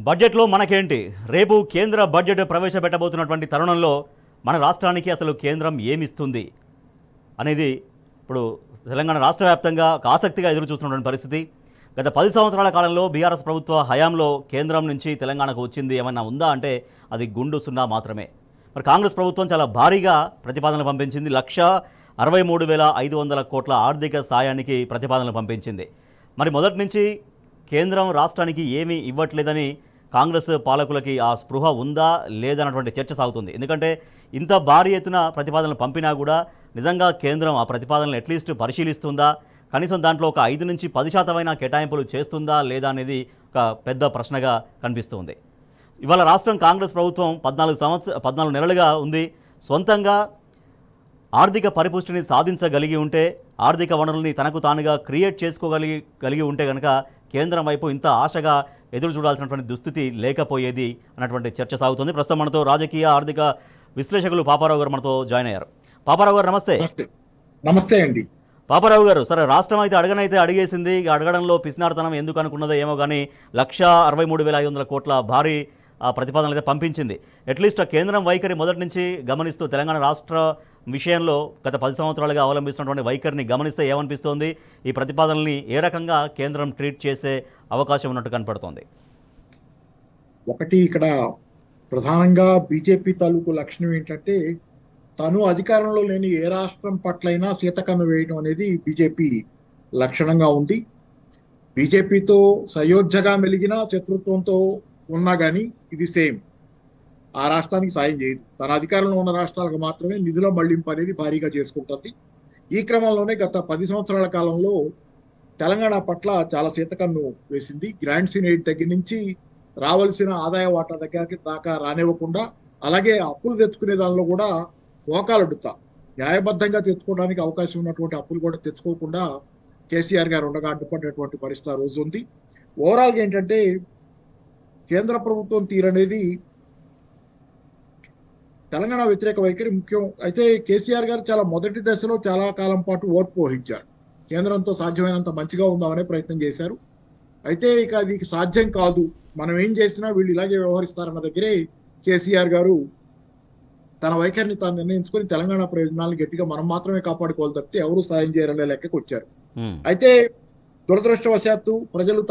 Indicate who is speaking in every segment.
Speaker 1: బడ్జెట్లో మనకేంటి రేపు కేంద్ర బడ్జెట్ ప్రవేశపెట్టబోతున్నటువంటి తరుణంలో మన రాష్ట్రానికి అసలు కేంద్రం ఏమిస్తుంది అనేది ఇప్పుడు తెలంగాణ రాష్ట్ర వ్యాప్తంగా ఆసక్తిగా ఎదురు చూస్తున్నటువంటి పరిస్థితి. గత 10 సంవత్సరాల కాలంలో బీఆర్ఎస్ ప్రభుత్వ హయాంలో కేంద్రం నుంచి తెలంగాణకు వచ్చింది ఏమన్నా ఉందా అంటే అది గుండు సున్నా మాత్రమే. మరి కాంగ్రెస్ ప్రభుత్వం చాలా భారీగా ప్రతిపాదనలు పంపించింది. 1,63,500 కోట్ల ఆర్థిక సాయానికి ప్రతిపాదనలు పంపించింది. మరి మొదటి నుంచి కేంద్రం రాష్ట్రానికి ఏమీ ఇవ్వట్లేదని కాంగ్రెస్ పాలకులకి ఆ స్పృహ ఉందా లేదన్నటువంటి చర్చ సాగుతుంది. ఎందుకంటే ఇంత భారీ ఎత్తున ప్రతిపాదనలు పంపినా కూడా నిజంగా కేంద్రం ఆ ప్రతిపాదనలు అట్లీస్ట్ పరిశీలిస్తుందా, కనీసం దాంట్లో ఒక 5 నుంచి 10% కేటాయింపులు చేస్తుందా లేదా అనేది ఒక పెద్ద ప్రశ్నగా కనిపిస్తుంది. ఇవాళ రాష్ట్రం కాంగ్రెస్ ప్రభుత్వం 14 నెలలుగా ఉంది. సొంతంగా ఆర్థిక పరిపుష్టిని సాధించగలిగి ఉంటే, ఆర్థిక వనరుల్ని తనకు తానుగా క్రియేట్ చేసుకోగలిగి ఉంటే కనుక కేంద్రం వైపు ఇంత ఆశగా ఎదురు చూడాల్సినటువంటి దుస్థితి లేకపోయేది అన్నటువంటి చర్చ సాగుతుంది. ప్రస్తుతం మనతో రాజకీయ ఆర్థిక విశ్లేషకులు పాపారావు గారు మనతో జాయిన్ అయ్యారు. పాపారావు గారు నమస్తే.
Speaker 2: నమస్తే అండి.
Speaker 1: పాపారావు గారు, సరే రాష్ట్రం అయితే అడిగేసింది. అడగడంలో పిసినార్తనం ఎందుకు అనుకున్నదో ఏమో కానీ 1,63,500 కోట్ల భారీ ప్రతిపాదనలు అయితే పంపించింది. అట్లీస్ట్ ఆ కేంద్రం వైఖరి మొదటి నుంచి గమనిస్తూ తెలంగాణ రాష్ట్ర విషయంలో గత 10 సంవత్సరాలుగా అవలంబిస్తున్నటువంటి వైఖరిని గమనిస్తే ఏమనిపిస్తోంది? ఈ ప్రతిపాదనల్ని ఏ రకంగా కేంద్రం ట్రీట్ చేసే అవకాశం ఉన్నట్టు కనపడుతోంది?
Speaker 2: ఒకటి ఇక్కడ ప్రధానంగా బీజేపీ తాలూకు లక్షణం ఏంటంటే తను అధికారంలో లేని ఏ రాష్ట్రం పట్లైనా శీతకన్ను వేయడం అనేది బీజేపీ లక్షణంగా ఉంది. బీజేపీతో సయోధ్యగా మెలిగిన శత్రుత్వంతో ఉన్నా కానీ ఇది సేమ్. ఆ రాష్ట్రానికి సాయం చేయదు. తన అధికారంలో ఉన్న రాష్ట్రాలకు మాత్రమే నిధుల మళ్లింపు అనేది భారీగా చేసుకుంటుంది. ఈ క్రమంలోనే గత 10 సంవత్సరాల కాలంలో తెలంగాణ పట్ల చాలా శీతకన్ను వేసింది. గ్రాంట్స్ ఇన్ ఎయిడ్ దగ్గర నుంచి రావాల్సిన ఆదాయ వాటా దగ్గర దాకా రానివ్వకుండా, అలాగే అప్పులు తెచ్చుకునే దానిలో కూడా మోకాలడుతా న్యాయబద్ధంగా తెచ్చుకోవడానికి అవకాశం ఉన్నటువంటి అప్పులు కూడా తెచ్చుకోకుండా కేసీఆర్ గారు ఉండగా అడ్డుపడినటువంటి పరిస్థితి ఆ రోజు ఉంది. ఓవరాల్గా ఏంటంటే కేంద్ర ప్రభుత్వం తీరనేది తెలంగాణ వ్యతిరేక వైఖరి ముఖ్యం. అయితే కేసీఆర్ గారు చాలా మొదటి దశలో చాలా కాలం పాటు ఓర్పు వహించారు. కేంద్రంతో సాధ్యమైనంత మంచిగా ఉందామనే ప్రయత్నం చేశారు. అయితే ఇక అది సాధ్యం కాదు, మనం ఏం చేసినా వీళ్ళు ఇలాగే వ్యవహరిస్తారన్న దగ్గరే కేసీఆర్ గారు తన వైఖరిని తాను నిర్ణయించుకొని తెలంగాణ ప్రయోజనాలను గట్టిగా మనం మాత్రమే కాపాడుకోవాలి తప్పితే ఎవరు సాయం చేయరనే లెక్కకు వచ్చారు. అయితే దురదృష్టవశాత్తు ప్రజల్ని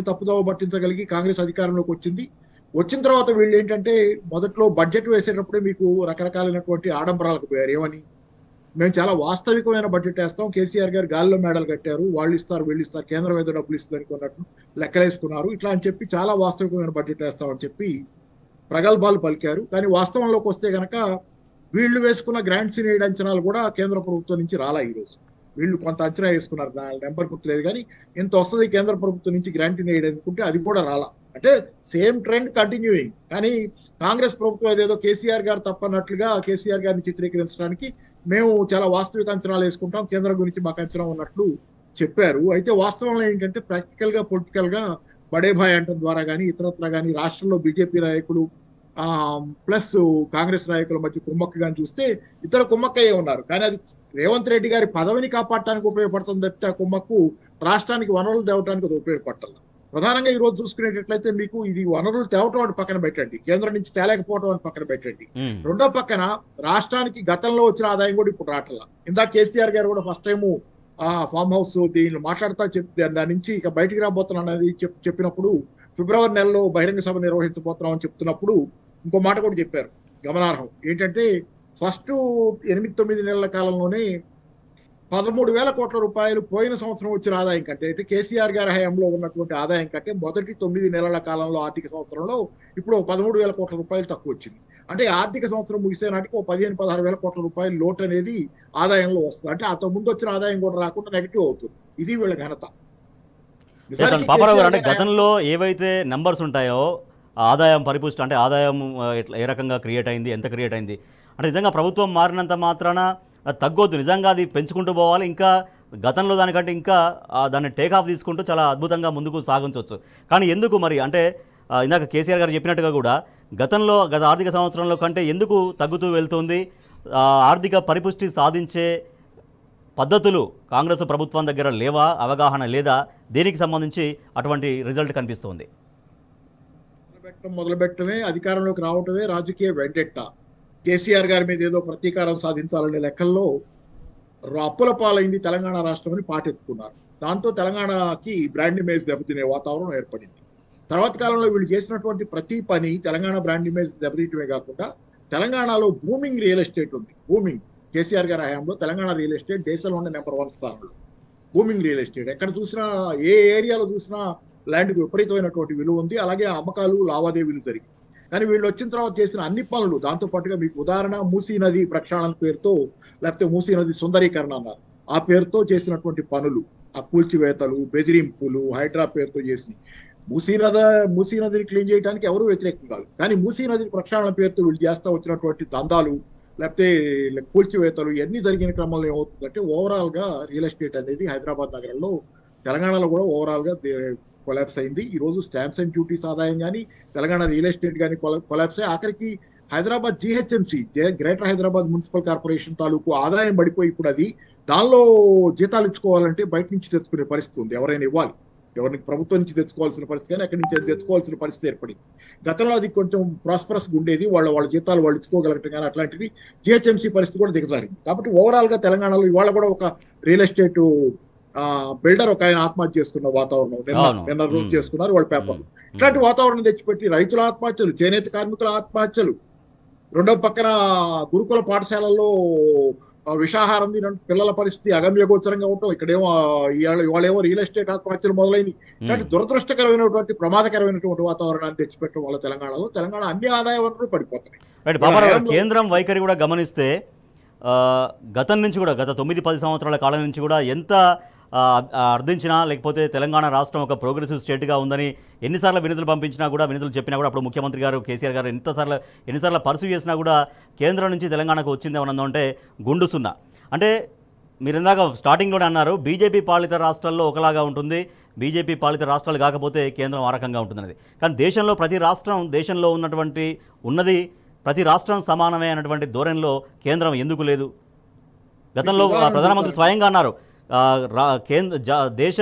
Speaker 2: తప్పుదోవ పట్టించగలిగి కాంగ్రెస్ అధికారంలోకి వచ్చింది. వచ్చిన తర్వాత వీళ్ళు ఏంటంటే మొదట్లో బడ్జెట్ వేసేటప్పుడే మీకు రకరకాలైనటువంటి ఆడంబరాలకు పోయారు. ఏమని, మేము చాలా వాస్తవికమైన బడ్జెట్ వేస్తాం, కేసీఆర్ గారు గాలిలో మేడలు కట్టారు, వాళ్ళు ఇస్తారు వీళ్ళు ఇస్తారు, కేంద్రం ఏదో డబ్బులు ఇస్తుంది అనుకున్నట్టు లెక్కలేసుకున్నారు. ఇట్లా అని చెప్పి చాలా వాస్తవికమైన బడ్జెట్ వేస్తామని చెప్పి ప్రగల్భాలు పలికారు. కానీ వాస్తవంలోకి వస్తే గనక వీళ్ళు వేసుకున్న గ్రాంట్స్ ఇన్ ఎయిడ్ అంచనాలు కూడా కేంద్ర ప్రభుత్వం నుంచి రాలా. ఈరోజు వీళ్ళు కొంత అంచనా వేసుకున్నారు, నెంబర్ గుర్తులేదు కానీ ఇంత వస్తుంది కేంద్ర ప్రభుత్వం నుంచి గ్రాంట్ ఇన్ ఎయిడ్ అనుకుంటే అది కూడా రాలా. అంటే సేమ్ ట్రెండ్ కంటిన్యూయింగ్. కానీ కాంగ్రెస్ ప్రభుత్వం ఏదేదో కేసీఆర్ గారు తప్పన్నట్లుగా కేసీఆర్ గారిని చిత్రీకరించడానికి మేము చాలా వాస్తవిక అంచనాలు వేసుకుంటాం, కేంద్రం గురించి మాకు అంచనా ఉన్నట్లు చెప్పారు. అయితే వాస్తవంలో ఏంటంటే ప్రాక్టికల్ గా పొలిటికల్ గా బడేభాయ్ అంటం ద్వారా కానీ ఇతరత్ర కానీ రాష్ట్రంలో బీజేపీ నాయకులు ప్లస్ కాంగ్రెస్ నాయకుల మధ్య కుమ్మక్కుగా చూస్తే ఇతర కుమ్మక్కయ్యే ఉన్నారు. కానీ అది రేవంత్ రెడ్డి గారి పదవిని కాపాడటానికి ఉపయోగపడుతుంది తప్పితే ఆ కుమ్మక్కు రాష్ట్రానికి వనరులు తేవడానికి అది ఉపయోగపడాలి. ప్రధానంగా ఈ రోజు చూసుకునేటట్లయితే మీకు ఇది వనరులు తేవటం అని పక్కన పెట్టండి, కేంద్రం నుంచి తేలేకపోవడం అని పక్కన పెట్టండి. రెండో పక్కన రాష్ట్రానికి గతంలో వచ్చిన ఆదాయం కూడా ఇప్పుడు రావట్లా. ఇందాక కేసీఆర్ గారు కూడా ఫస్ట్ టైము ఫామ్ హౌస్ దీన్ని మాట్లాడుతా దాని నుంచి ఇక బయటికి రాబోతున్నాం అనేది చెప్పినప్పుడు ఫిబ్రవరి నెలలో బహిరంగ సభ నిర్వహించబోతున్నాం అని చెప్తున్నప్పుడు ఇంకో మాట కూడా చెప్పారు గమనార్హం. ఏంటంటే ఫస్ట్ 8-9 నెలల కాలంలోనే 13,000 కోట్ల రూపాయలు పోయిన సంవత్సరం వచ్చిన ఆదాయం కంటే, అంటే కేసీఆర్ గారి హయాంలో ఉన్నటువంటి ఆదాయం కంటే మొదటి 9 నెలల కాలంలో ఆర్థిక సంవత్సరంలో ఇప్పుడు 13,000 కోట్ల రూపాయలు తక్కువ వచ్చింది. అంటే ఆర్థిక సంవత్సరం ముగిసే నాటికి 15-16 కోట్ల రూపాయల లోటు అనేది ఆదాయంలో వస్తుంది. అంటే అంత ముందు వచ్చిన ఆదాయం కూడా రాకుండా నెగిటివ్ అవుతుంది. ఇది వీళ్ళ ఘనత.
Speaker 1: పాపారావు గారు, అంటే గతంలో ఏవైతే నెంబర్స్ ఉంటాయో ఆదాయం పరిపుష్టి, అంటే ఆదాయం ఏ రకంగా క్రియేట్ అయింది, ఎంత క్రియేట్ అయింది అంటే నిజంగా ప్రభుత్వం మారినంత మాత్రాన తగ్గొద్దు, నిజంగా అది పెంచుకుంటూ పోవాలి. ఇంకా గతంలో దానికంటే ఇంకా దాన్ని టేక్ ఆఫ్ తీసుకుంటూ చాలా అద్భుతంగా ముందుకు సాగించవచ్చు. కానీ ఎందుకు మరి అంటే ఇందాక కేసీఆర్ గారు చెప్పినట్టుగా కూడా గత ఆర్థిక సంవత్సరంలో కంటే ఎందుకు తగ్గుతూ వెళ్తుంది? ఆర్థిక పరిపుష్టి సాధించే పద్ధతులు కాంగ్రెస్ ప్రభుత్వం దగ్గర లేవా, అవగాహన లేదా, దేనికి సంబంధించి అటువంటి రిజల్ట్ కనిపిస్తుంది?
Speaker 2: మొదలుపెట్టడమే, అధికారంలోకి రావటమే రాజకీయ వెండెట్ట. కేసీఆర్ గారి మీద ఏదో ప్రతీకారం సాధించాలనే లెక్కల్లో అప్పుల పాలైంది తెలంగాణ రాష్ట్రం అని పాటెత్తుకున్నారు. దాంతో తెలంగాణకి బ్రాండ్ ఇమేజ్ దెబ్బతినే వాతావరణం ఏర్పడింది. తర్వాత కాలంలో వీళ్ళు చేసినటువంటి ప్రతి పని తెలంగాణ బ్రాండ్ ఇమేజ్ దెబ్బతీయటమే కాకుండా తెలంగాణలో బూమింగ్ రియల్ ఎస్టేట్ ఉంది. బూమింగ్ కేసీఆర్ గారి హయాంలో తెలంగాణ రియల్ ఎస్టేట్ దేశంలోనే నెంబర్ 1 స్థానంలో. బూమింగ్ రియల్ ఎస్టేట్ ఎక్కడ చూసినా, ఏ ఏరియాలో చూసినా ల్యాండ్కి విపరీతమైనటువంటి విలువ ఉంది. అలాగే అమ్మకాలు లావాదేవీలు జరిగాయి. కానీ వీళ్ళు వచ్చిన తర్వాత చేసిన అన్ని పనులు, దాంతో పాటుగా మీకు ఉదాహరణ మూసీ నది ప్రక్షాళన పేరుతో, లేకపోతే మూసీ నది సుందరీకరణ అన్నారు, ఆ పేరుతో చేసినటువంటి పనులు, ఆ కూల్చివేతలు, బెదిరింపులు, హైడ్రా పేరుతో చేసినవి. మూసీ నదిని క్లీన్ చేయడానికి ఎవరు వ్యతిరేకం కాదు. కానీ మూసీ నది ప్రక్షాళన పేరుతో వీళ్ళు చేస్తా వచ్చినటువంటి దందాలు, లేకపోతే కూల్చివేతలు ఇవన్నీ జరిగిన క్రమంలో ఏమవుతుందంటే ఓవరాల్ గా రియల్ ఎస్టేట్ అనేది హైదరాబాద్ నగరంలో, తెలంగాణలో కూడా ఓవరాల్ గా కొలాప్స్ అయింది. ఈ రోజు స్టాంప్స్ అండ్ డ్యూటీస్ ఆదాయం కానీ, తెలంగాణ రియల్ ఎస్టేట్ కానీ కొలాప్స్ అయ్యి ఆఖరికి Hyderabad GHMC, greater Hyderabad municipal corporation తాలూకు ఆదాయం పడిపోయి ఇప్పుడు అది దానిలో జీతాలు ఇచ్చుకోవాలంటే బయట నుంచి తెచ్చుకునే పరిస్థితి ఉంది. ఎవరైనా ఇవ్వాలి, ఎవరికి ప్రభుత్వం నుంచి తెచ్చుకోవాల్సిన పరిస్థితి కానీ అక్కడి నుంచి తెచ్చుకోవాల్సిన పరిస్థితి ఏర్పడింది. గతంలో అది కొంచెం ప్రాస్పరస్ ఉండేది, వాళ్ళ జీతాలు వాళ్ళు ఇచ్చుకోగలగటం కానీ అట్లాంటిది GHMC పరిస్థితి కూడా దిగజారింది. కాబట్టి ఓవరాల్ గా తెలంగాణలో ఇవాళ కూడా ఒక రియల్ ఎస్టేట్ బిల్డర్ ఒక ఆయన ఆత్మహత్య చేసుకున్న వాతావరణం నిన్న రోజు చేసుకున్నారు వాళ్ళ పేపర్లు. ఇట్లాంటి వాతావరణం తెచ్చిపెట్టి రైతుల ఆత్మహత్యలు, చేనేత కార్మికుల ఆత్మహత్యలు, రెండో పక్కన గురుకుల పాఠశాలల్లో విషాహారం తిన పిల్లల పరిస్థితి అగమ్యగోచరంగా ఉండటం, ఇక్కడేమో ఇవాళేమో రియల్ ఎస్టేట్ ఆత్మహత్యలు మొదలైనవి. ఇట్లాంటి దురదృష్టకరమైనటువంటి ప్రమాదకరమైనటువంటి వాతావరణాన్ని తెచ్చిపెట్టడం వల్ల తెలంగాణ అన్ని ఆదాయ వనరులు పడిపోతున్నాయి.
Speaker 1: కేంద్రం వైఖరి కూడా గమనిస్తే గతం నుంచి కూడా, గత 9-10 సంవత్సరాల కాలం నుంచి కూడా ఎంత అర్థించినా, లేకపోతే తెలంగాణ రాష్ట్రం ఒక ప్రోగ్రెసివ్ స్టేట్గా ఉందని ఎన్నిసార్లు వినతులు పంపించినా కూడా, వినతులు చెప్పినా కూడా, అప్పుడు ముఖ్యమంత్రి గారు కేసీఆర్ గారు ఎన్నిసార్లు పర్సూ చేసినా కూడా కేంద్రం నుంచి తెలంగాణకు వచ్చింది ఏమన్నా అంటే గుండు సున్నా. అంటే మీరు ఇందాక స్టార్టింగ్లోనే అన్నారు బీజేపీ పాలిత రాష్ట్రాల్లో ఒకలాగా ఉంటుంది, బీజేపీ పాలిత రాష్ట్రాలు కాకపోతే కేంద్రం ఆ రకంగా ఉంటుందనేది. కానీ దేశంలో ప్రతి రాష్ట్రం, దేశంలో ఉన్నది ప్రతి రాష్ట్రం సమానమే అన్నటువంటి ధోరణిలో కేంద్రం ఎందుకు లేదు? గతంలో ప్రధానమంత్రి స్వయంగా అన్నారు దేశ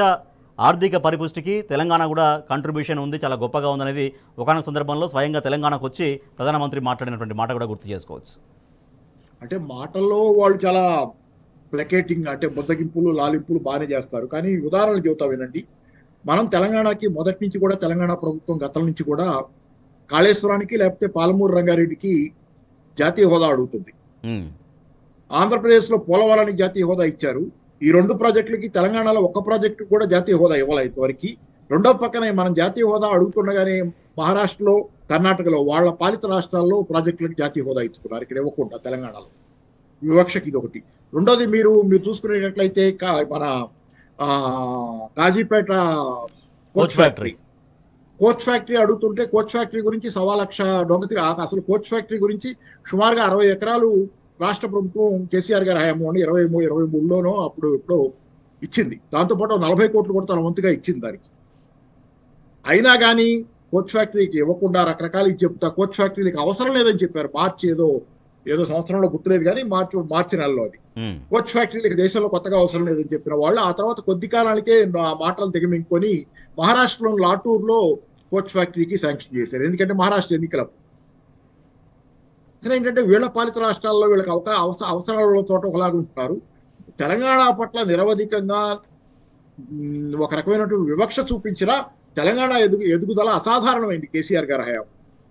Speaker 1: ఆర్థిక పరిపుష్టికి తెలంగాణ కూడా కంట్రిబ్యూషన్ ఉంది, చాలా గొప్పగా ఉందనేది ఒకనొక సందర్భంలో స్వయంగా తెలంగాణకు వచ్చి ప్రధానమంత్రి మాట్లాడినటువంటి మాట కూడా గుర్తు చేసుకోవచ్చు.
Speaker 2: అంటే మాటల్లో వాళ్ళు చాలా ప్లకేటింగ్, అంటే బుద్ధగింపులు, లాలింపులు బాగానే చేస్తారు. కానీ ఉదాహరణలు చెబుతా వినండి. మనం తెలంగాణకి మొదటి నుంచి కూడా, తెలంగాణ ప్రభుత్వం గతం నుంచి కూడా కాళేశ్వరానికి లేకపోతే పాలమూరు రంగారెడ్డికి జాతీయ హోదా అడుగుతుంది. ఆంధ్రప్రదేశ్లో పోలవరానికి జాతీయ హోదా ఇచ్చారు. ఈ 2 ప్రాజెక్టులకి తెలంగాణలో ఒక్క ప్రాజెక్టు కూడా జాతీయ హోదా ఇవ్వాలి ఇంతవరకు. రెండో పక్కన మనం జాతీయ హోదా అడుగుతుండగానే మహారాష్ట్రలో, కర్ణాటకలో వాళ్ళ పాలిత రాష్ట్రాల్లో ప్రాజెక్టులకు జాతీయ హోదా ఇచ్చుకున్నారు, ఇక్కడ ఇవ్వకుండా తెలంగాణలో. వివక్షకి ఇది ఒకటి. రెండోది మీరు చూసుకునేటట్లయితే మన కాజీపేట కోచ్ ఫ్యాక్టరీ అడుగుతుంటే, కోచ్ ఫ్యాక్టరీ గురించి 1,00,000 డొంగతిరి, అసలు కోచ్ ఫ్యాక్టరీ గురించి సుమారుగా 60 ఎకరాలు రాష్ట్ర ప్రభుత్వం కేసీఆర్ గారి హయాంలోని 23లోనో ఎప్పుడో ఇచ్చింది. దాంతోపాటు 40 కోట్లు కూడా తన వంతుగా ఇచ్చింది దానికి. అయినా కానీ కోచ్ ఫ్యాక్టరీకి ఇవ్వకుండా రకరకాలు చెప్తా కోచ్ ఫ్యాక్టరీకి అవసరం లేదని చెప్పారు. మార్చి ఏదో సంవత్సరంలో గుర్తులేదు కానీ మార్చి నెలలో అది కోచ్ ఫ్యాక్టరీలకు దేశంలో కొత్తగా అవసరం లేదని చెప్పిన వాళ్ళు ఆ తర్వాత కొద్ది కాలానికే ఆ మాటలు దిగమింగుకొని మహారాష్ట్రలోని లాటూర్లో కోచ్ ఫ్యాక్టరీకి శాంక్షన్ చేశారు. ఎందుకంటే మహారాష్ట్ర ఎన్నికల ఏంటంటే వీళ్ళ పాలిత రాష్ట్రాల్లో వీళ్ళకి అవసరాల తోట ఒకలాగా ఉంటున్నారు. తెలంగాణ పట్ల నిరవధికంగా ఒక రకమైనటువంటి వివక్ష చూపించిన తెలంగాణ ఎదుగుదల అసాధారణమైంది కేసీఆర్ గారి హయాం.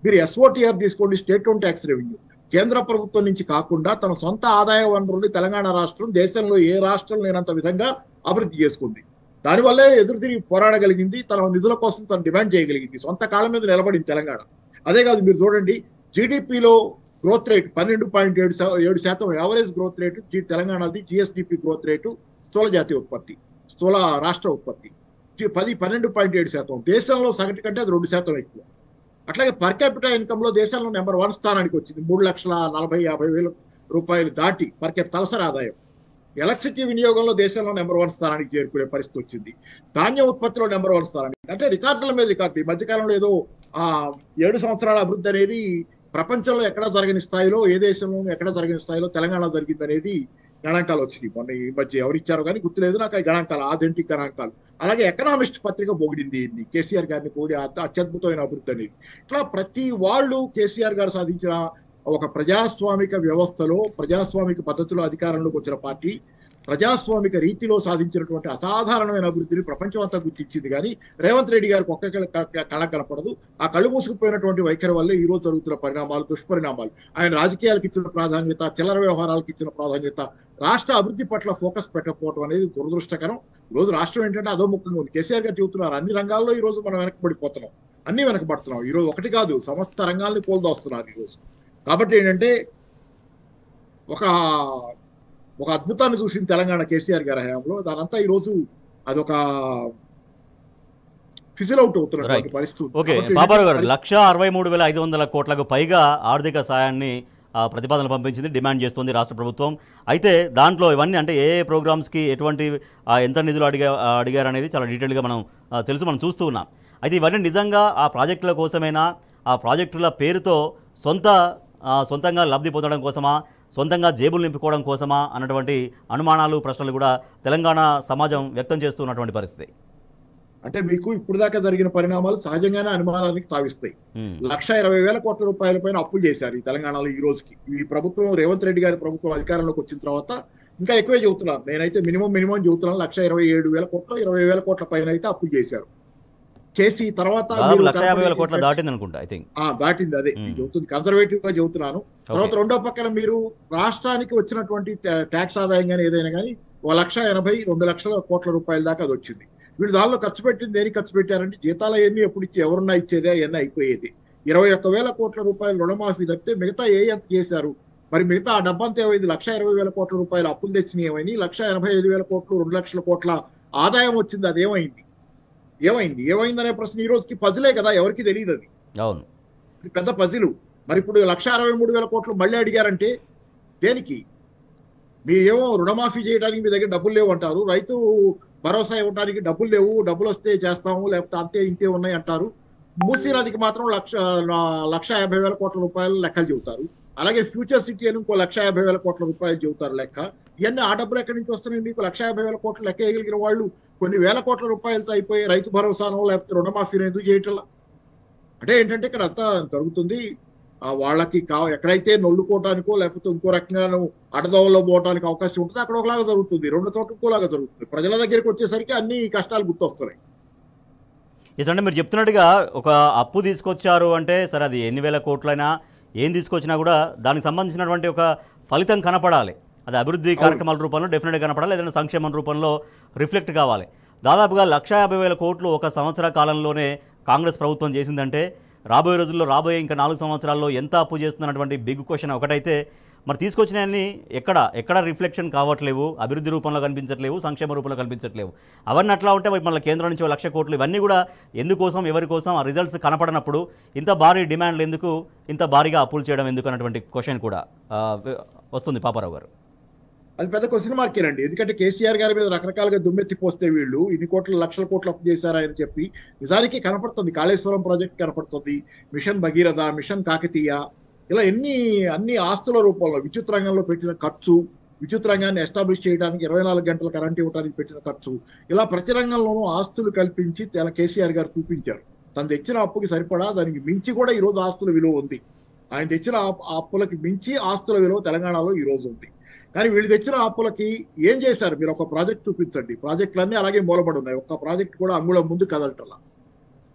Speaker 2: మీరు SOTR తీసుకోండి, స్టేట్ ఓన్ ట్యాక్స్ రెవెన్యూ, కేంద్ర ప్రభుత్వం నుంచి కాకుండా తన సొంత ఆదాయ వనరుల్ని తెలంగాణ రాష్ట్రం దేశంలో ఏ రాష్ట్రం లేనంత విధంగా అభివృద్ధి చేసుకుంది. దానివల్లే ఎదురు తిరిగి పోరాడగలిగింది, తన నిధుల కోసం తను డిమాండ్ చేయగలిగింది, సొంత కాళ్ళ మీద నిలబడింది తెలంగాణ. అదే కాదు, మీరు చూడండి GDPలో growth rate 12.7% average growth rate తెలంగాణది. GSDP గ్రోత్ రేటు స్థూల జాతీయ ఉత్పత్తి, స్థూల రాష్ట్ర ఉత్పత్తి 12.7%. దేశంలో సగటు కంటే అది 2% ఎక్కువ. అట్లాగే పర్ క్యాపిటల్ ఇన్కమ్ లో దేశంలో నెంబర్ 1 స్థానానికి వచ్చింది. 3,40,50,000 రూపాయలు దాటి పర్ క్యాపిటల్ తలసరి ఆదాయం. ఎలక్ట్రిసిటీ వినియోగంలో దేశంలో నెంబర్ 1 స్థానానికి చేరుకునే పరిస్థితి వచ్చింది. ధాన్యం ఉత్పత్తిలో నెంబర్ 1 స్థానానికి. అంటే రికార్డుల మీద రికార్డు. ఈ మధ్యకాలంలో ఏదో 7 సంవత్సరాల అభివృద్ధి అనేది ప్రపంచంలో ఎక్కడ జరగని స్థాయిలో, ఏ దేశంలో ఎక్కడ జరగని స్థాయిలో తెలంగాణ జరిగింది అనేది గణాంకాలు వచ్చినాయి మొన్న ఈ మధ్య ఎవరు ఇచ్చారో కానీ గుర్తులేదు నాకు. ఆ గణాంకాలు ఆథెంటిక్ గణాంకాలు. అలాగే ఎకనామిస్ట్ పత్రిక పొగిడింది కేసీఆర్ గారిని పోడి అత్యద్భుతమైన అభివృద్ధి అనేది. ఇట్లా ప్రతి వాళ్ళు కేసీఆర్ గారు సాధించిన ఒక ప్రజాస్వామిక వ్యవస్థలో ప్రజాస్వామిక పద్ధతిలో అధికారంలోకి వచ్చిన పార్టీ ప్రజాస్వామిక రీతిలో సాధించినటువంటి అసాధారణమైన అభివృద్ధిని ప్రపంచం అంతా గుర్తించింది. కానీ రేవంత్ రెడ్డి గారికి ఒక్క కళ కనపడదు. ఆ కళ్ళు మూసుకుపోయినటువంటి వైఖరి వల్లే ఈ రోజు జరుగుతున్న పరిణామాలు, దుష్పరిణామాలు, ఆయన రాజకీయాలకు ఇచ్చిన ప్రాధాన్యత, చిల్లర వ్యవహారాలకు ఇచ్చిన ప్రాధాన్యత, రాష్ట్ర అభివృద్ధి పట్ల ఫోకస్ పెట్టకపోవడం అనేది దురదృష్టకరం. ఈ రోజు రాష్ట్రం ఏంటంటే అదో ముఖ్యంగా ఉంది. కేసీఆర్ గారు చెబుతున్నారు అన్ని రంగాల్లో ఈ రోజు మనం వెనకబడిపోతున్నాం, అన్ని వెనకబడుతున్నాం. ఈ రోజు ఒకటి కాదు, సమస్త రంగాల్ని కోల్దోస్తున్నారు ఈ రోజు. కాబట్టి ఏంటంటే ఒక అద్భుతాన్ని చూసింది తెలంగాణ కేసీఆర్ గారి హయాంలో. దానంతా ఈ రోజు అదొక ఫిజిల్ అవుట్ అవుతున్నటువంటి పరిస్థితి.
Speaker 1: ఓకే పాపారావు గారు, 1,63,500 కోట్లకు పైగా ఆర్థిక సాయాన్ని ప్రతిపాదనలు పంపించింది, డిమాండ్ చేస్తుంది రాష్ట్ర ప్రభుత్వం. అయితే దాంట్లో ఇవన్నీ అంటే ఏ ప్రోగ్రామ్స్కి ఎటువంటి ఎంత నిధులు అడిగారు అనేది చాలా డీటెయిల్గా మనం మనం చూస్తూ ఉన్నాం. అయితే ఇవన్నీ నిజంగా ఆ ప్రాజెక్టుల కోసమేనా, ఆ ప్రాజెక్టుల పేరుతో సొంతంగా లబ్ధి పొందడం కోసమా, సొంతంగా జేబులు నింపుకోవడం కోసమా అన్నటువంటి అనుమానాలు, ప్రశ్నలు కూడా తెలంగాణ సమాజం వ్యక్తం చేస్తున్నటువంటి పరిస్థితి.
Speaker 2: అంటే మీకు ఇప్పుడు దాకా జరిగిన పరిణామాలు సహజంగానే అనుమానానికి తావిస్తాయి. 1,20,000 కోట్ల రూపాయల పైన అప్పులు చేశారు ఈ తెలంగాణలో ఈ రోజుకి. ఈ ప్రభుత్వం, రేవంత్ రెడ్డి గారి ప్రభుత్వం అధికారంలోకి వచ్చిన తర్వాత ఇంకా ఎక్కువే చెబుతున్నారు. నేనైతే మినిమం చెబుతున్నాను, 1,27,000 కోట్లు, 20,000 కోట్ల పైన అయితే అప్పులు చేశారు. చేసి తర్వాత
Speaker 1: 1,50,000 కోట్ల దాటింది అనుకుంటా. ఐ థింక్
Speaker 2: దాటింది. అదే చెబుతుంది, కన్సర్వేటివ్ గా చెబుతున్నాను. తర్వాత రెండో పక్కన మీరు రాష్ట్రానికి వచ్చినటువంటి ట్యాక్స్ ఆదాయం కానీ ఏదైనా కానీ 1,80,000, 2,00,000 కోట్ల రూపాయల దాకా అది వచ్చింది. వీళ్ళు దానిలో ఖర్చు పెట్టింది దేనికి ఖర్చు పెట్టారంటే జీతాలు అవన్నీ ఎప్పుడు ఇచ్చి ఎవరున్నా ఇచ్చేదే అవన్నీ అయిపోయేది. 21,000 కోట్ల రూపాయలు రుణమాఫీ తప్పితే మిగతా ఎంత చేశారు? మరి మిగతా ఆ డబ్బంతా ఏమైంది? 1,20,000 కోట్ల రూపాయలు అప్పులు తెచ్చినాయి ఏమైంది? 1,85,000 కోట్లు, 2,00,000 కోట్ల ఆదాయం వచ్చింది. అది ఏమైందనే ప్రశ్న ఈ రోజుకి పజిలే కదా, ఎవరికి తెలియదు. అది
Speaker 1: అవును,
Speaker 2: పెద్ద పజిలు. మరి ఇప్పుడు 1,63,000 కోట్లు మళ్ళీ అడిగారంటే దేనికి? మీరేమో రుణమాఫీ చేయడానికి మీ దగ్గర డబ్బులు లేవు అంటారు, రైతు భరోసా ఇవ్వడానికి డబ్బులు లేవు, డబ్బులు వస్తే చేస్తాము లేకపోతే అంతే ఇంతే ఉన్నాయి అంటారు. మూసీ నదికి మాత్రం 1,50,000 కోట్ల రూపాయలు లెక్కలు చెబుతారు. అలాగే ఫ్యూచర్ సిటీ అని ఇంకో 1,50,000 కోట్ల రూపాయలు చెబుతారు లెక్క. ఇవన్నీ ఆ డబ్బులు ఎక్కడి నుంచి వస్తున్నాయి? మీకు 1,50,000 కోట్లు లెక్క వేయగలిగిన వాళ్ళు కొన్ని వేల కోట్ల రూపాయలతో అయిపోయి రైతు భరోసానో లేకపోతే రుణమాఫీని ఎందుకు చేయటం? అంటే ఏంటంటే ఇక్కడ అంతా జరుగుతుంది వాళ్ళకి ఎక్కడైతే నొల్లుకోవటానికో లేకపోతే ఇంకో రకంగానూ అడదోవలో పోవడానికి అవకాశం ఉంటుంది అక్కడ ఒకలాగా జరుగుతుంది, రెండు చోట్ల ఇంకోలాగా జరుగుతుంది. ప్రజల దగ్గరికి వచ్చేసరికి అన్ని కష్టాలు గుర్తొస్తున్నాయి.
Speaker 1: అంటే మీరు చెప్తున్నట్టుగా ఒక అప్పు తీసుకొచ్చారు అంటే సరే, అది ఎన్ని వేల కోట్లైనా ఏం తీసుకొచ్చినా కూడా దానికి సంబంధించినటువంటి ఒక ఫలితం కనపడాలి. అది అభివృద్ధి కార్యక్రమాల రూపంలో డెఫినెట్గా కనపడాలి, ఏదైనా సంక్షేమం రూపంలో రిఫ్లెక్ట్ కావాలి. దాదాపుగా 1,50,000 కోట్లు ఒక సంవత్సర కాలంలోనే కాంగ్రెస్ ప్రభుత్వం చేసిందంటే రాబోయే రోజుల్లో, రాబోయే ఇంకా 4 సంవత్సరాల్లో ఎంత అప్పు చేస్తున్నటువంటి బిగ్ క్వశ్చన్ ఒకటైతే, మరి తీసుకొచ్చినవన్నీ ఎక్కడ రిఫ్లెక్షన్ కావట్లేవు, అభివృద్ధి రూపంలో కనిపించట్లేవు, సంక్షేమ రూపంలో కనిపించట్లేవు. అవన్నీ అట్లా ఉంటే మళ్ళీ కేంద్రం నుంచి 1,00,000 కోట్లు ఇవన్నీ కూడా ఎందుకోసం, ఎవరి కోసం? ఆ రిజల్ట్స్ కనపడనప్పుడు ఇంత భారీ డిమాండ్లు ఎందుకు, ఇంత భారీగా అప్పులు చేయడం ఎందుకు అన్నటువంటి క్వశ్చన్ కూడా వస్తుంది పాపారావు గారు.
Speaker 2: అది పెద్ద క్వశ్చన్ మార్కేనండి. ఎందుకంటే కేసీఆర్ గారి మీద రకరకాలుగా దుమ్మెత్తిపోస్తే వీళ్ళు ఇన్ని కోట్లు 1,00,000 కోట్లు అప్పు చేశారని చెప్పి నిజానికి కనపడుతుంది. కాళేశ్వరం ప్రాజెక్ట్ కనపడుతుంది, మిషన్ భగీరథ, మిషన్ కాకతీయ, ఇలా అన్ని ఆస్తుల రూపంలో విద్యుత్ రంగంలో పెట్టిన ఖర్చు, విద్యుత్ రంగాన్ని ఎస్టాబ్లిష్ చేయడానికి 24 గంటల కరెంట్ ఇవ్వడానికి పెట్టిన ఖర్చు, ఇలా ప్రతి రంగంలోనూ ఆస్తులు కల్పించి కేసీఆర్ గారు చూపించారు. తను తెచ్చిన అప్పుకి సరిపడా దానికి మించి కూడా ఈ రోజు ఆస్తుల విలువ ఉంది. ఆయన తెచ్చిన అప్పులకి మించి ఆస్తుల విలువ తెలంగాణలో ఈ రోజు ఉంది. కానీ వీళ్ళు తెచ్చిన అప్పులకి ఏం చేశారు? మీరు ఒక ప్రాజెక్ట్ చూపించండి. ప్రాజెక్టులన్నీ అలాగే మూలబడి ఉన్నాయి, ఒక్క ప్రాజెక్ట్ కూడా అంగుళం ముందు కదలటలా.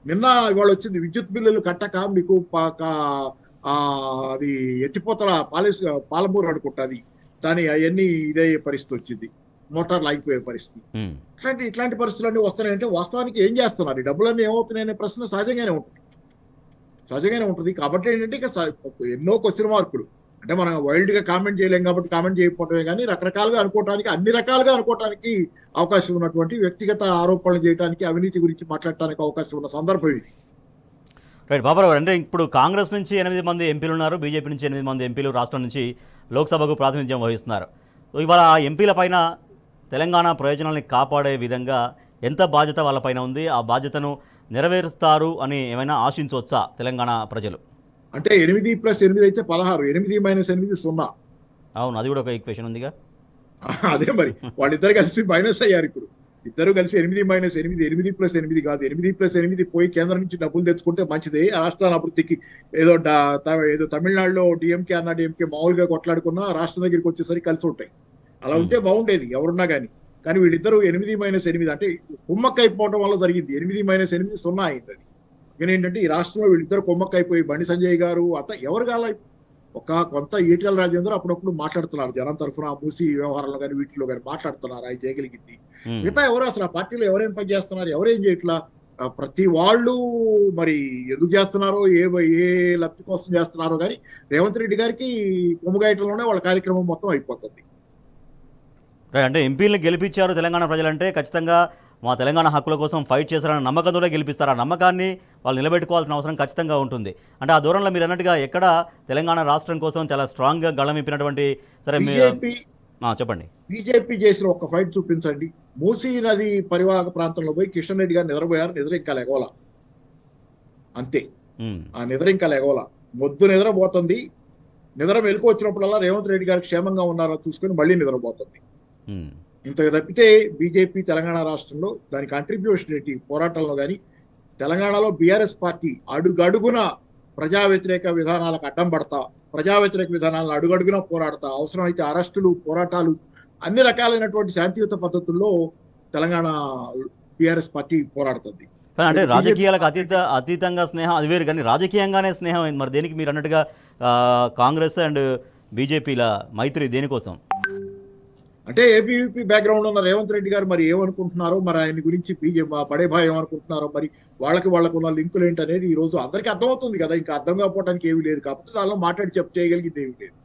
Speaker 2: నిన్న ఇవాళ వచ్చింది, విద్యుత్ బిల్లులు కట్టక మీకు అది ఎత్తిపోతల పాలమూరు అనుకుంటుంది, దాని అవన్నీ ఇదే పరిస్థితి వచ్చింది, మోటార్లు ఆగిపోయే పరిస్థితి. ఇట్లాంటి పరిస్థితులన్నీ వస్తున్నాయంటే వాస్తవానికి ఏం చేస్తున్నారు? ఈ డబ్బులన్నీ ఏమవుతున్నాయనే ప్రశ్న సహజంగానే ఉంటుంది. కాబట్టి ఏంటంటే ఇక ఎన్నో క్వశ్చన్ మార్కులు. అంటే మనం వైల్డ్ గా కామెంట్ చేయలేం కాబట్టి కామెంట్ చేయకపోవటమే కానీ రకరకాలుగా అనుకోవటానికి, అన్ని రకాలుగా అనుకోవటానికి అవకాశం ఉన్నటువంటి, వ్యక్తిగత ఆరోపణలు చేయడానికి, అవినీతి గురించి మాట్లాడటానికి అవకాశం ఉన్న సందర్భం ఇది.
Speaker 1: రైట్ బాబారావు గారు, అంటే ఇప్పుడు కాంగ్రెస్ నుంచి 8 మంది ఎంపీలు ఉన్నారు, బీజేపీ నుంచి 8 మంది ఎంపీలు రాష్ట్రం నుంచి లోక్సభకు ప్రాతినిధ్యం వహిస్తున్నారు. ఇవాళ ఆ ఎంపీల పైన తెలంగాణ ప్రయోజనాలను కాపాడే విధంగా ఎంత బాధ్యత వాళ్ళపైన ఉంది? ఆ బాధ్యతను నెరవేరుస్తారు అని ఏమైనా ఆశించవచ్చా తెలంగాణ ప్రజలు?
Speaker 2: అంటే 8+8 అయితే 16, 8 - 8 0.
Speaker 1: అవును, అది కూడా ఒక ఈక్వేషన్ ఉందిగా.
Speaker 2: అదే మరి వాళ్ళిద్దరు కలిసి మైనస్ అయ్యారు ఇప్పుడు. ఇద్దరు కలిసి 8-8, 8+8 కాదు, 8+8 పోయి కేంద్రం నుంచి డబ్బులు తెచ్చుకుంటే మంచిదే. రాష్ట్రాల అభివృద్ధికి ఏదో తమిళనాడులో డిఎంకే అన్న డిఎంకే మామూలుగా కొట్లాడుకున్నా రాష్ట్రం దగ్గరికి వచ్చేసరికి కలిసి ఉంటాయి. అలా ఉంటే బాగుండేది ఎవరున్నా కానీ. కానీ వీళ్ళిద్దరూ 8-8 అంటే కుమ్మక్కైపోవడం వల్ల జరిగింది. 8-8 0 అయింది అది. కానీ ఏంటంటే ఈ రాష్ట్రంలో వీళ్ళిద్దరు కుమ్మక్కైపోయి బండి సంజయ్ గారు ఎవరు కాల కొంత ఈటెల రాజేందర్ అప్పుడప్పుడు మాట్లాడుతున్నారు జనం తరఫున మూసి వ్యవహారంలో కానీ వీటిలో కానీ మాట్లాడుతున్నారు, ఆయన చేయగలిగింది. మిగతా ఎవరు అసలు ఆ పార్టీలో ఎవరేం పని చేస్తున్నారు, ఎవరేం చేయట్లా. ప్రతి వాళ్ళు మరి ఎందుకు చేస్తున్నారో ఏ లబ్ధి కోసం చేస్తున్నారో కానీ రేవంత్ రెడ్డి గారికి కొమ్ముగాయటంలోనే వాళ్ళ కార్యక్రమం మొత్తం అయిపోతుంది.
Speaker 1: అంటే ఎంపీలను గెలిపించారు తెలంగాణ ప్రజలంటే ఖచ్చితంగా మా తెలంగాణ హక్కుల కోసం ఫైట్ చేశారన్న నమ్మకంతో గెలిపిస్తారు. ఆ నమ్మకాన్ని వాళ్ళు నిలబెట్టుకోవాల్సిన అవసరం ఖచ్చితంగా ఉంటుంది. అంటే ఆ దూరంలో మీరు అన్నట్టుగా ఎక్కడ తెలంగాణ రాష్ట్రం కోసం చాలా స్ట్రాంగ్గా గళం ఇప్పినటువంటి సరే చెప్పండి.
Speaker 2: బీజేపీ చేసిన ఒక ఫైట్ చూపించండి. మూసీ నది పరివాహక ప్రాంతంలో పోయి కిషన్ రెడ్డి గారు నిద్రపోయారు, నిద్ర ఇంకా లెగవల, అంతే. ఆ నిద్ర ఇంకా లెగవల, మొద్దు నిద్రపోతుంది. నిద్ర మెలకు వచ్చినప్పుడల్లా రేవంత్ రెడ్డి గారు క్షేమంగా ఉన్నారో చూసుకొని మళ్ళీ నిద్రపోతుంది. ఇంత తప్పితే బీజేపీ తెలంగాణ రాష్ట్రంలో దాని కాంట్రిబ్యూషన్ ఏంటి పోరాటంలో కానీ, తెలంగాణలో బీఆర్ఎస్ పార్టీ అడుగడుగున ప్రజా వ్యతిరేక విధానాలకు అడ్డం పడతా, ప్రజా వ్యతిరేక విధానాలను అడుగడుగున పోరాడతా, అవసరమైతే అరెస్టులు, పోరాటాలు, అన్ని రకాలైనటువంటి శాంతియుత పద్ధతుల్లో తెలంగాణ బీఆర్ఎస్ పార్టీ పోరాడుతుంది.
Speaker 1: అంటే రాజకీయాలకు అతీతంగా స్నేహం అది వేరు, కానీ రాజకీయంగానే స్నేహం అయింది. మరి దేనికి మీరు అన్నట్టుగా కాంగ్రెస్ అండ్ బీజేపీల మైత్రి దేనికోసం?
Speaker 2: అంటే ఏబీవీపీ బ్యాక్గ్రౌండ్ ఉన్న రేవంత్ రెడ్డి గారు మరి ఏమనుకుంటున్నారో, మరి ఆయన గురించి బడే భాయ్ ఏమనుకుంటున్నారో, మరి వాళ్ళకు ఉన్న లింకులు ఏంటనేది ఈ రోజు అందరికీ అర్థమవుతుంది కదా. ఇంకా అర్థం కాకపోవడానికి ఏమీ లేదు, కాబట్టి దానిలో మాట్లాడి చేయగలిగింది ఏమీ లేదు.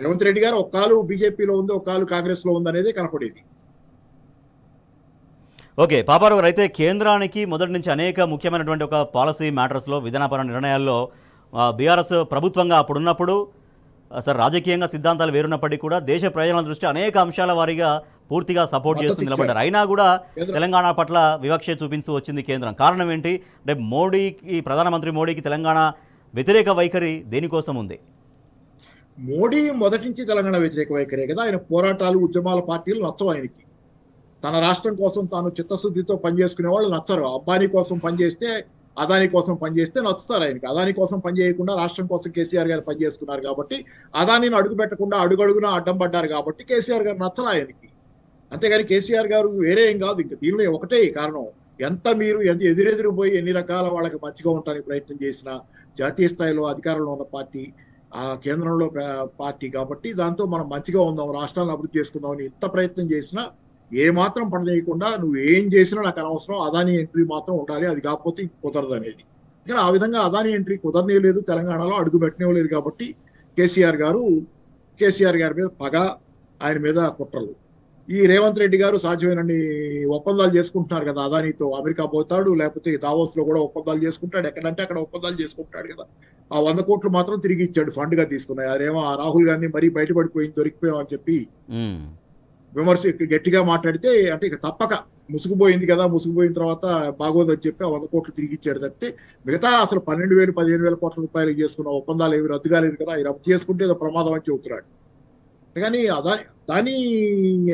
Speaker 2: రేవంత్ రెడ్డి గారు ఒక్కాలు బీజేపీలో ఉంది, ఒక్కాలు కాంగ్రెస్ లో ఉంది అనేది కనపడేది.
Speaker 1: ఓకే పాపారావు గారు, అయితే కేంద్రానికి మొదటి నుంచి అనేక ముఖ్యమైనటువంటి ఒక పాలసీ మ్యాటర్స్లో విధానపర నిర్ణయాల్లో బీఆర్ఎస్ ప్రభుత్వంగా అప్పుడున్నప్పుడు సార్ రాజకీయంగా సిద్ధాంతాలు వేరున్నప్పటికీ కూడా దేశ ప్రయోజనాల దృష్టి అనేక అంశాల వారీగా పూర్తిగా సపోర్ట్ చేస్తూ నిలబడ్డారు. అయినా కూడా తెలంగాణ పట్ల వివక్ష చూపిస్తూ వచ్చింది కేంద్రం. కారణం ఏంటి అంటే ప్రధానమంత్రి మోడీకి తెలంగాణ వ్యతిరేక వైఖరి దేనికోసం ఉంది?
Speaker 2: మోడీ మొదటి నుంచి తెలంగాణ వ్యతిరేక వైఖరే కదా. ఆయన పోరాటాలు, ఉద్యమాల పార్టీలు నచ్చవు ఆయనకి. తన రాష్ట్రం కోసం తాను చిత్తశుద్ధితో పనిచేసుకునే వాళ్ళు నచ్చరు. అబ్బానీ కోసం పనిచేస్తే, అదాని కోసం పనిచేస్తే నచ్చుతారు ఆయనకి. అదాని కోసం పనిచేయకుండా రాష్ట్రం కోసం కేసీఆర్ గారు పనిచేసుకున్నారు కాబట్టి, అదానిని అడుగు పెట్టకుండా అడుగడుగునా అడ్డం పడ్డారు కాబట్టి కేసీఆర్ గారు నచ్చలా ఆయనకి. అంతేగాని కేసీఆర్ గారు వేరే ఏం కాదు. ఇంకా దీనిలో ఒకటే కారణం, ఎంత ఎదురెదురు పోయి ఎన్ని రకాల వాళ్ళకి మంచిగా ఉండడానికి ప్రయత్నం చేసినా, జాతీయ స్థాయిలో అధికారంలో ఉన్న పార్టీ, ఆ కేంద్రంలో పార్టీ కాబట్టి దాంతో మనం మంచిగా ఉందాం, రాష్ట్రాలను అభివృద్ధి చేసుకుందాం అని ఎంత ప్రయత్నం చేసినా ఏ మాత్రం పనిచేయకుండా నువ్వు ఏం చేసినా నాకు అనవసరం, అదాని ఎంట్రీ మాత్రం ఉండాలి, అది కాకపోతే కుదరదు అనేది. కానీ ఆ విధంగా అదాని ఎంట్రీ కుదరనేలేదు, తెలంగాణలో అడుగు పెట్టనేలేదు. కాబట్టి కేసీఆర్ గారి మీద పగ, ఆయన మీద కుట్రలు. ఈ రేవంత్ రెడ్డి గారు సాధ్యమైనన్ని ఒప్పందాలు చేసుకుంటున్నారు కదా. అదానితో అమెరికా పోతాడు, లేకపోతే దావోస్ లో కూడా ఒప్పందాలు చేసుకుంటాడు, ఎక్కడంటే అక్కడ ఒప్పందాలు చేసుకుంటాడు కదా. ఆ 100 కోట్లు మాత్రం తిరిగి ఇచ్చాడు, ఫండ్ గా తీసుకున్నాయి. అదేమో రాహుల్ గాంధీ మరీ బయటపడిపోయింది, దొరికిపోయాం అని చెప్పి విమర్శ గట్టిగా మాట్లాడితే, అంటే ఇక తప్పక ముసుగుపోయింది కదా, ముసుగుపోయిన తర్వాత బాగోదని చెప్పి ఆ 100 కోట్లు తిరిగి ఇచ్చాడు తప్పితే మిగతా అసలు 12,000, 15,000 కోట్ల రూపాయలు చేసుకున్న ఒప్పందాలు ఏవి రద్దు కాలేదు కదా. అవి రద్దు చేసుకుంటే ఏదో ప్రమాదం అని చెబుతున్నాడు. కానీ దాని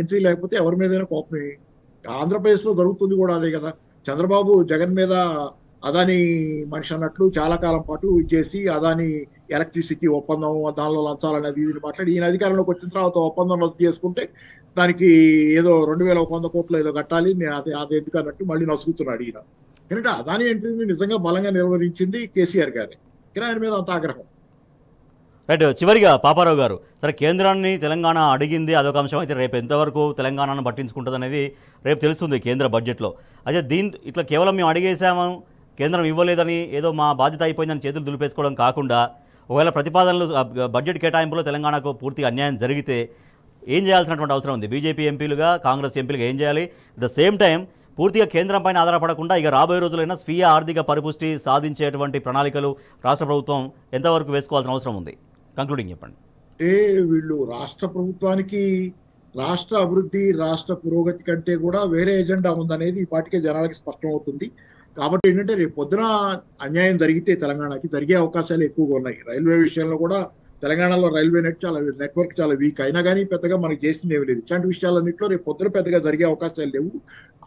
Speaker 2: ఎంట్రీ లేకపోతే ఎవరి మీదైనా కోపమే. ఆంధ్రప్రదేశ్ లో జరుగుతుంది కూడా అదే కదా. చంద్రబాబు జగన్ మీద అదాని మనిషి అన్నట్లు చాలా కాలం పాటు చేసి అదాని ఎలక్ట్రిసిటీ ఒప్పందం, దానిలో లంచాలనేది ఇది మాట్లాడి ఈయన అధికారంలోకి వచ్చిన తర్వాత ఒప్పందం రద్దు చేసుకుంటే దానికి ఏదో 2,100 కోట్లు ఏదో కట్టాలి, అది ఎందుకు అన్నట్టు మళ్ళీ నసుగుతున్నాడు ఈయన. ఎందుకంటే అదాని ఎంట్రీని నిజంగా బలంగా నిర్వహించింది కేసీఆర్ గారే, కానీ ఆయన మీద అంత ఆగ్రహం.
Speaker 1: రైట్. చివరిగా పాపారావు గారు, సరే కేంద్రాన్ని తెలంగాణ అడిగింది అదొక అంశం అయితే, రేపు ఎంతవరకు తెలంగాణను పట్టించుకుంటుంది అనేది రేపు తెలుస్తుంది కేంద్ర బడ్జెట్లో. అయితే ఇట్లా కేవలం మేము అడిగేసాము, కేంద్రం ఇవ్వలేదని ఏదో మా బాధ్యత అయిపోయిందని చేతులు దులిపేసుకోవడం కాకుండా, ఒకవేళ ప్రతిపాదనలు బడ్జెట్ కేటాయింపులో తెలంగాణకు పూర్తిగా అన్యాయం జరిగితే ఏం చేయాల్సినటువంటి అవసరం ఉంది? బీజేపీ ఎంపీలుగా, కాంగ్రెస్ ఎంపీలుగా ఏం చేయాలి? అట్ ద సేమ్ టైం పూర్తిగా కేంద్రం పైన ఆధారపడకుండా ఇక రాబోయే రోజులైనా స్వీయ ఆర్థిక పరిపుష్టి సాధించేటువంటి ప్రణాళికలు రాష్ట్ర ప్రభుత్వం ఎంతవరకు వేసుకోవాల్సిన అవసరం ఉంది? కంక్లూడింగ్ చెప్పండి.
Speaker 2: అంటే వీళ్ళు రాష్ట్ర ప్రభుత్వానికి రాష్ట్ర అభివృద్ధి, రాష్ట్ర పురోగతి కంటే కూడా వేరే ఎజెండా ఉందనేది ఈ పాటికే జనాలకి స్పష్టం అవుతుంది. కాబట్టి ఏంటంటే రేపు పొద్దున అన్యాయం జరిగితే తెలంగాణకి జరిగే అవకాశాలు ఎక్కువగా ఉన్నాయి. రైల్వే విషయంలో కూడా తెలంగాణలో రైల్వే నెట్వర్క్ చాలా వీక్ అయినా కానీ పెద్దగా మనకి చేసింది ఏమి లేదు. ఇట్లాంటి విషయాలన్నింటిలో రేపు పొద్దున పెద్దగా జరిగే అవకాశాలు లేవు.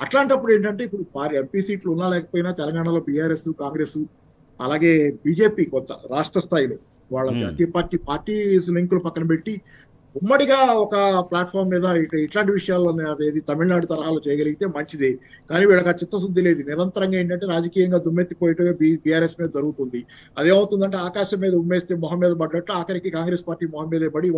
Speaker 2: అట్లాంటప్పుడు ఏంటంటే ఇప్పుడు ఎంపీ సీట్లు ఉన్నా లేకపోయినా తెలంగాణలో బీఆర్ఎస్, కాంగ్రెస్, అలాగే బీజేపీ కొంత రాష్ట్ర స్థాయిలో వాళ్ళ జాతీయ పార్టీ లింకులు పక్కన పెట్టి ఉమ్మడిగా ఒక ప్లాట్ఫామ్ మీద ఇట్లాంటి విషయాలను అదేది తమిళనాడు తరహాలో చేయగలిగితే మంచిది. కానీ వీళ్ళకి ఆ చిత్తశుద్ధి లేదు. నిరంతరంగా ఏంటంటే రాజకీయంగా దుమ్మెత్తిపోయటమే బీఆర్ఎస్ మీద జరుగుతుంది. అదేమవుతుందంటే ఆకాశం మీద ఉమ్మేస్తే మొహం మీద పడ్డట్టు ఆఖరికి కాంగ్రెస్ పార్టీ మొహం మీదే పడి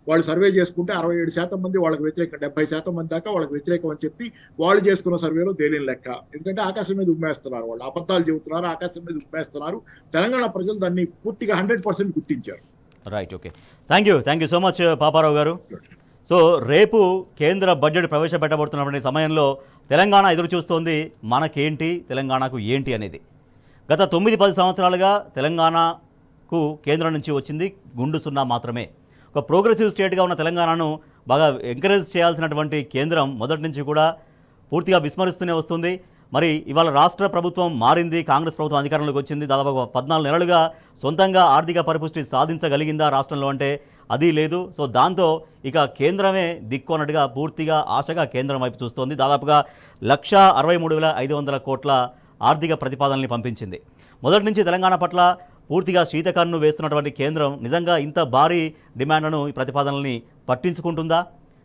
Speaker 2: వాళ్ళు సర్వే చేసుకుంటే 67% మంది వాళ్ళకి వ్యతిరేకం, 70% మంది దాకా వాళ్ళకి వ్యతిరేకం అని చెప్పి వాళ్ళు చేసుకున్న సర్వేలో తేలిన లెక్క. ఎందుకంటే ఆకాశం మీద ఉమ్మేస్తున్నారు, వాళ్ళు అబద్ధాలు చెబుతున్నారు, ఆకాశం మీద ఉమ్మేస్తున్నారు. తెలంగాణ ప్రజలు దాన్ని పూర్తిగా 100% గుర్తించారు.
Speaker 1: Right, okay. Thank you so much Paparao గారు. సో రేపు కేంద్ర బడ్జెట్ ప్రవేశపెట్టబడుతున్నటువంటి సమయంలో తెలంగాణ ఎదురు చూస్తోంది మనకేంటి, తెలంగాణకు ఏంటి అనేది. గత 9-10 సంవత్సరాలుగా తెలంగాణకు కేంద్రం నుంచి వచ్చింది గుండు సున్నా మాత్రమే. ఒక ప్రోగ్రెసివ్ స్టేట్గా ఉన్న తెలంగాణను బాగా ఎంకరేజ్ చేయాల్సినటువంటి కేంద్రం మొదటి నుంచి కూడా పూర్తిగా విస్మరిస్తూనే వస్తుంది. మరి ఇవాళ రాష్ట్ర ప్రభుత్వం మారింది, కాంగ్రెస్ ప్రభుత్వం అధికారంలోకి వచ్చింది. దాదాపు 14 నెలలుగా సొంతంగా ఆర్థిక పరిపుష్టి సాధించగలిగిందా రాష్ట్రంలో అంటే అది లేదు. సో దాంతో ఇక కేంద్రమే దిక్కు అన్నట్టుగా పూర్తిగా ఆశగా కేంద్రం వైపు చూస్తోంది. దాదాపుగా 1,63,500 కోట్ల ఆర్థిక ప్రతిపాదనల్ని పంపించింది. మొదటి నుంచి తెలంగాణ పట్ల పూర్తిగా శీతకన్ను వేస్తున్నటువంటి కేంద్రం నిజంగా ఇంత భారీ డిమాండ్లను, ఈ ప్రతిపాదనల్ని పట్టించుకుంటుందా,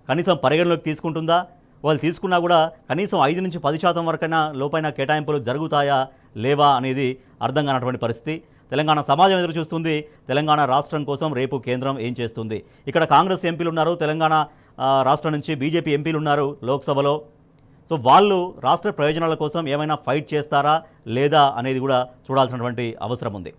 Speaker 1: కనీసం పరిగణలోకి తీసుకుంటుందా? వాళ్ళు తీసుకున్నా కూడా కనీసం 5-10% వరకైనా లోపైన కేటాయింపులు జరుగుతాయా లేవా అనేది అర్థం కానటువంటి పరిస్థితి. తెలంగాణ సమాజం ఎదురు చూస్తుంది తెలంగాణ రాష్ట్రం కోసం రేపు కేంద్రం ఏం చేస్తుంది. ఇక్కడ కాంగ్రెస్ ఎంపీలు ఉన్నారు, తెలంగాణ రాష్ట్రం నుంచి బీజేపీ ఎంపీలు ఉన్నారు లోక్సభలో. సో వాళ్ళు రాష్ట్ర ప్రయోజనాల కోసం ఏమైనా ఫైట్ చేస్తారా లేదా అనేది కూడా చూడాల్సినటువంటి అవసరం ఉంది.